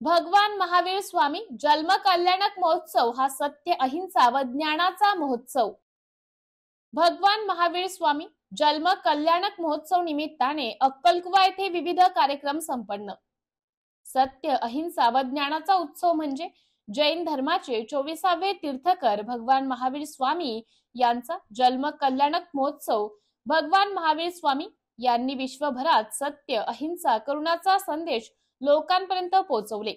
भगवान महावीर स्वामी जन्म कल्याणक महोत्सव हा सत्य, अहिंसा व ज्ञानाचा महोत्सव। भगवान महावीर स्वामी जन्म कल्याणक महोत्सव निमित्ताने अक्कलकुवा येथे विविध कार्यक्रम संपन्न। सत्य, अहिंसा व ज्ञानाचा उत्सव म्हणजे जैन धर्माचे 24वे तीर्थकर भगवान महावीर स्वामी यांचा जन्म कल्याणक महोत्सव। भगवान महावीर स्वामी यांनी विश्वभरात सत्य, अहिंसा, करुणाचा संदेश लोकांपर्यंत पोहोचवले।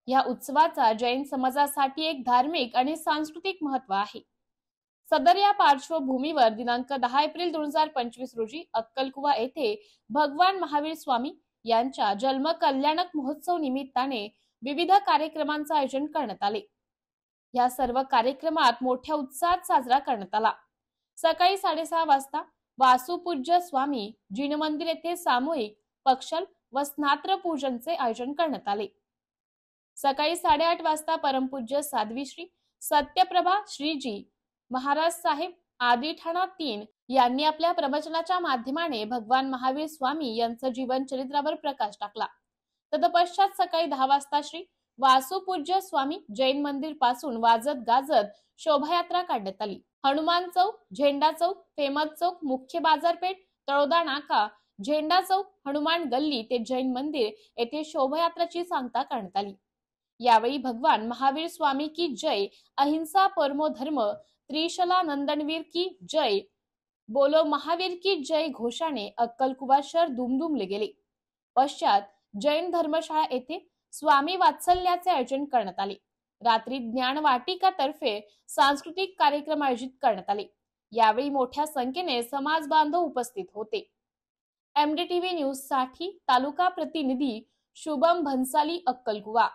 या उत्सवाचा जैन समाजासाठी एक धार्मिक आणि सांस्कृतिक महत्त्व आहे। सदर या पार्श्वभूमीवर दिनांक 10 एप्रिल 2025 रोजी अक्कलकुवा येथे भगवान महावीर स्वामी यांच्या जन्म कल्याणक महोत्सव निमित्ताने विविध कार्यक्रमांचे आयोजन करण्यात आले। या सर्व कार्यक्रमात मोठ्या उत्साहात साजरा करण्यात आला। सकाळी 6:30 वाजता वासुपूज्य स्वामी जिन मंदिर येथे सामूहिक पक्षल व स्नात्र पूजनचे आयोजन करण्यात आले। सकाळी 8:30 वाजता परमपूज्य साध्वी श्री सत्यप्रभा श्रीजी महाराज साहेब आदिठाणा 3 यांनी आपल्या प्रवचनाच्या माध्यमाने भगवान महावीर स्वामी यांचं जीवन चरित्रावर प्रकाश टाकला। तदपश्चात सकाळी 10 वाजता श्री वासुपूज्य स्वामी जैन मंदिर पासून वाजत गाजत शोभायात्रा काढण्यात आली। हनुमान चौक, झेंडा चौक, फेमस चौक, मुख्य बाजारपेठ, तळोदा नाका, झेंडा चौक, हनुमान गल्ली ते जैन मंदिर येथे शोभायात्राची सांगता करण्यात आली। यावेळी भगवान महावीर स्वामी की जय, अहिंसा परमो धर्म, त्रिशला नंदनवीर की जय, बोलो महावीर की जय घोषाने अक्कलकुवा शहर दुमदुमले गेले। पश्चात जैन धर्मशाळा येथे स्वामी वात्सल्याचे आयोजन करण्यात आले। रात्री ज्ञान वाटिका तर्फे सांस्कृतिक कार्यक्रम आयोजित करण्यात आले। यावेळी मोठ्या संख्येने समाज बांधव उपस्थित होते। MDTV न्यूज साठी तालुका प्रतिनिधी शुभम भन्साली, अक्कलकुवा।